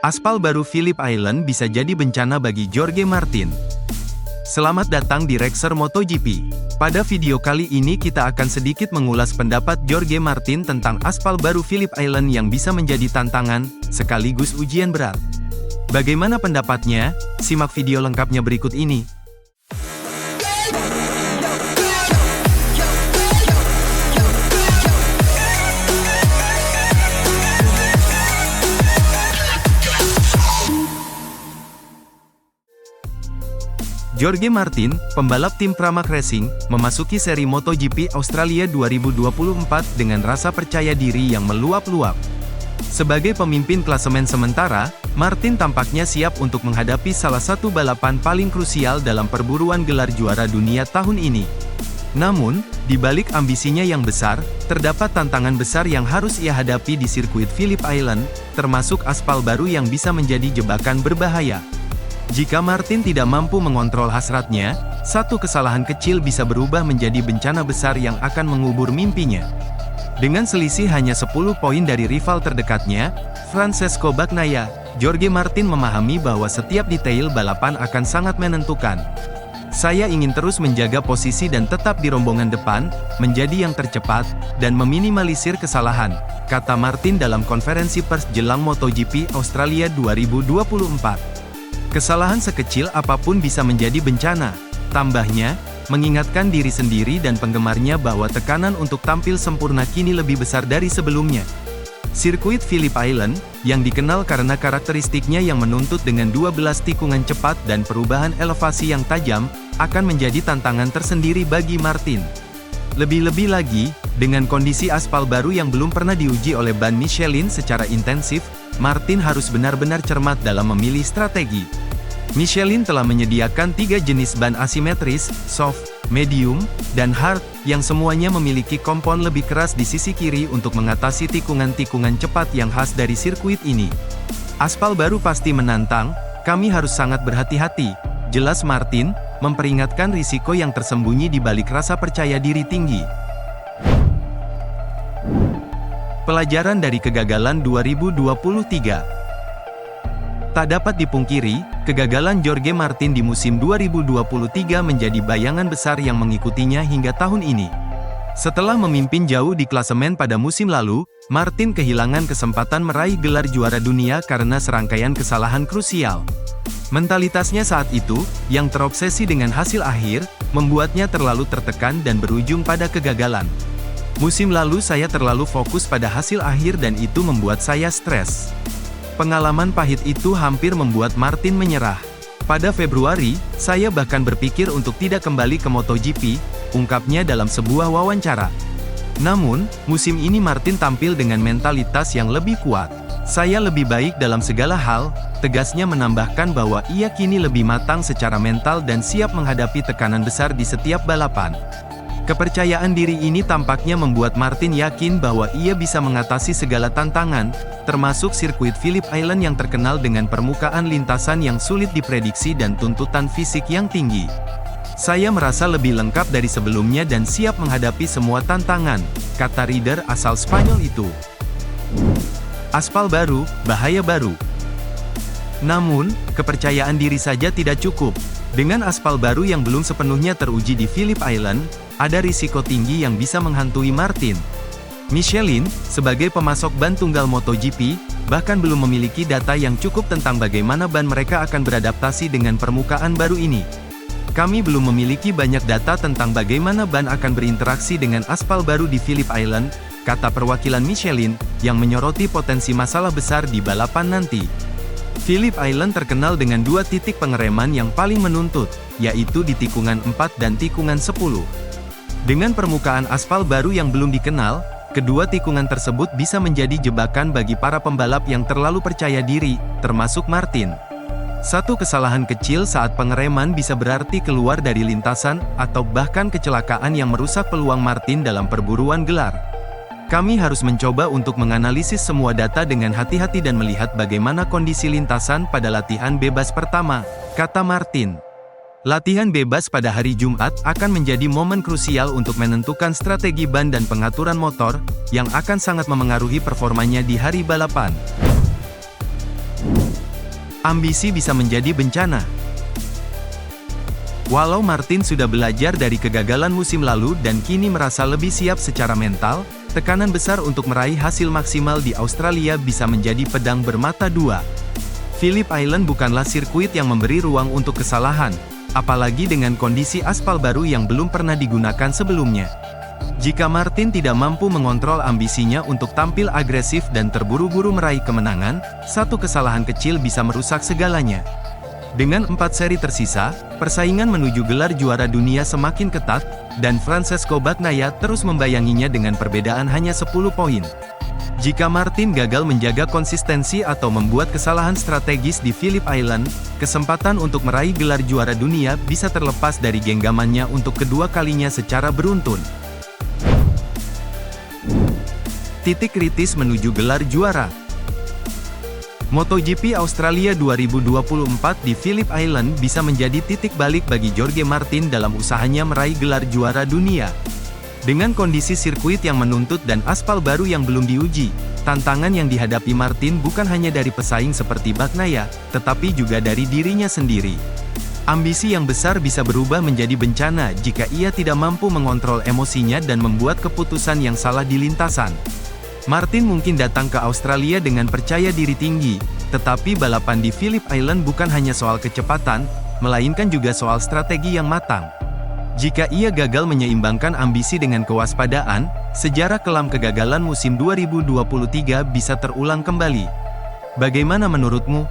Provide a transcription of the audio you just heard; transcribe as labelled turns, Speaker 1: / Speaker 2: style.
Speaker 1: Aspal baru Phillip Island bisa jadi bencana bagi Jorge Martin. Selamat datang di Rexer MotoGP. Pada video kali ini kita akan sedikit mengulas pendapat Jorge Martin tentang aspal baru Phillip Island yang bisa menjadi tantangan, sekaligus ujian berat. Bagaimana pendapatnya? Simak video lengkapnya berikut ini. Jorge Martin, pembalap tim Pramac Racing, memasuki seri MotoGP Australia 2024 dengan rasa percaya diri yang meluap-luap. Sebagai pemimpin klasemen sementara, Martin tampaknya siap untuk menghadapi salah satu balapan paling krusial dalam perburuan gelar juara dunia tahun ini. Namun, di balik ambisinya yang besar, terdapat tantangan besar yang harus ia hadapi di sirkuit Phillip Island, termasuk aspal baru yang bisa menjadi jebakan berbahaya. Jika Martin tidak mampu mengontrol hasratnya, satu kesalahan kecil bisa berubah menjadi bencana besar yang akan mengubur mimpinya. Dengan selisih hanya 10 poin dari rival terdekatnya, Francesco Bagnaia, Jorge Martin memahami bahwa setiap detail balapan akan sangat menentukan. Saya ingin terus menjaga posisi dan tetap di rombongan depan, menjadi yang tercepat, dan meminimalisir kesalahan, kata Martin dalam konferensi pers jelang MotoGP Australia 2024. Kesalahan sekecil apapun bisa menjadi bencana, tambahnya, mengingatkan diri sendiri dan penggemarnya bahwa tekanan untuk tampil sempurna kini lebih besar dari sebelumnya. Sirkuit Phillip Island, yang dikenal karena karakteristiknya yang menuntut dengan 12 tikungan cepat dan perubahan elevasi yang tajam, akan menjadi tantangan tersendiri bagi Martin. Lebih-lebih lagi, dengan kondisi aspal baru yang belum pernah diuji oleh ban Michelin secara intensif, Martin harus benar-benar cermat dalam memilih strategi. Michelin telah menyediakan 3 jenis ban asimetris, soft, medium, dan hard, yang semuanya memiliki kompon lebih keras di sisi kiri untuk mengatasi tikungan-tikungan cepat yang khas dari sirkuit ini. Aspal baru pasti menantang, kami harus sangat berhati-hati, jelas Martin, memperingatkan risiko yang tersembunyi di balik rasa percaya diri tinggi. Pelajaran dari kegagalan 2023. Tak dapat dipungkiri, kegagalan Jorge Martin di musim 2023 menjadi bayangan besar yang mengikutinya hingga tahun ini. Setelah memimpin jauh di klasemen pada musim lalu, Martin kehilangan kesempatan meraih gelar juara dunia karena serangkaian kesalahan krusial. Mentalitasnya saat itu, yang terobsesi dengan hasil akhir, membuatnya terlalu tertekan dan berujung pada kegagalan. Musim lalu saya terlalu fokus pada hasil akhir dan itu membuat saya stres. Pengalaman pahit itu hampir membuat Martin menyerah. Pada Februari, saya bahkan berpikir untuk tidak kembali ke MotoGP, ungkapnya dalam sebuah wawancara. Namun, musim ini Martin tampil dengan mentalitas yang lebih kuat. Saya lebih baik dalam segala hal, tegasnya menambahkan bahwa ia kini lebih matang secara mental dan siap menghadapi tekanan besar di setiap balapan. Kepercayaan diri ini tampaknya membuat Martin yakin bahwa ia bisa mengatasi segala tantangan, termasuk sirkuit Phillip Island yang terkenal dengan permukaan lintasan yang sulit diprediksi dan tuntutan fisik yang tinggi. Saya merasa lebih lengkap dari sebelumnya dan siap menghadapi semua tantangan, kata rider asal Spanyol itu. Aspal baru, bahaya baru. Namun, kepercayaan diri saja tidak cukup. Dengan aspal baru yang belum sepenuhnya teruji di Phillip Island, ada risiko tinggi yang bisa menghantui Martin. Michelin, sebagai pemasok ban tunggal MotoGP, bahkan belum memiliki data yang cukup tentang bagaimana ban mereka akan beradaptasi dengan permukaan baru ini. Kami belum memiliki banyak data tentang bagaimana ban akan berinteraksi dengan aspal baru di Phillip Island, kata perwakilan Michelin, yang menyoroti potensi masalah besar di balapan nanti. Phillip Island terkenal dengan 2 titik pengereman yang paling menuntut, yaitu di tikungan 4 dan tikungan 10. Dengan permukaan aspal baru yang belum dikenal, kedua tikungan tersebut bisa menjadi jebakan bagi para pembalap yang terlalu percaya diri, termasuk Martin. Satu kesalahan kecil saat pengereman bisa berarti keluar dari lintasan, atau bahkan kecelakaan yang merusak peluang Martin dalam perburuan gelar. Kami harus mencoba untuk menganalisis semua data dengan hati-hati dan melihat bagaimana kondisi lintasan pada latihan bebas pertama, kata Martin. Latihan bebas pada hari Jumat akan menjadi momen krusial untuk menentukan strategi ban dan pengaturan motor, yang akan sangat memengaruhi performanya di hari balapan. Ambisi bisa menjadi bencana. Walau Martin sudah belajar dari kegagalan musim lalu dan kini merasa lebih siap secara mental, tekanan besar untuk meraih hasil maksimal di Australia bisa menjadi pedang bermata dua. Phillip Island bukanlah sirkuit yang memberi ruang untuk kesalahan, apalagi dengan kondisi aspal baru yang belum pernah digunakan sebelumnya. Jika Martin tidak mampu mengontrol ambisinya untuk tampil agresif dan terburu-buru meraih kemenangan, satu kesalahan kecil bisa merusak segalanya. Dengan 4 seri tersisa, persaingan menuju gelar juara dunia semakin ketat, dan Francesco Bagnaia terus membayanginya dengan perbedaan hanya 10 poin. Jika Martin gagal menjaga konsistensi atau membuat kesalahan strategis di Phillip Island, kesempatan untuk meraih gelar juara dunia bisa terlepas dari genggamannya untuk kedua kalinya secara beruntun. Titik kritis menuju gelar juara. MotoGP Australia 2024 di Phillip Island bisa menjadi titik balik bagi Jorge Martin dalam usahanya meraih gelar juara dunia. Dengan kondisi sirkuit yang menuntut dan aspal baru yang belum diuji, tantangan yang dihadapi Martin bukan hanya dari pesaing seperti Bagnaia, tetapi juga dari dirinya sendiri. Ambisi yang besar bisa berubah menjadi bencana jika ia tidak mampu mengontrol emosinya dan membuat keputusan yang salah di lintasan. Martin mungkin datang ke Australia dengan percaya diri tinggi, tetapi balapan di Phillip Island bukan hanya soal kecepatan, melainkan juga soal strategi yang matang. Jika ia gagal menyeimbangkan ambisi dengan kewaspadaan, sejarah kelam kegagalan musim 2023 bisa terulang kembali. Bagaimana menurutmu?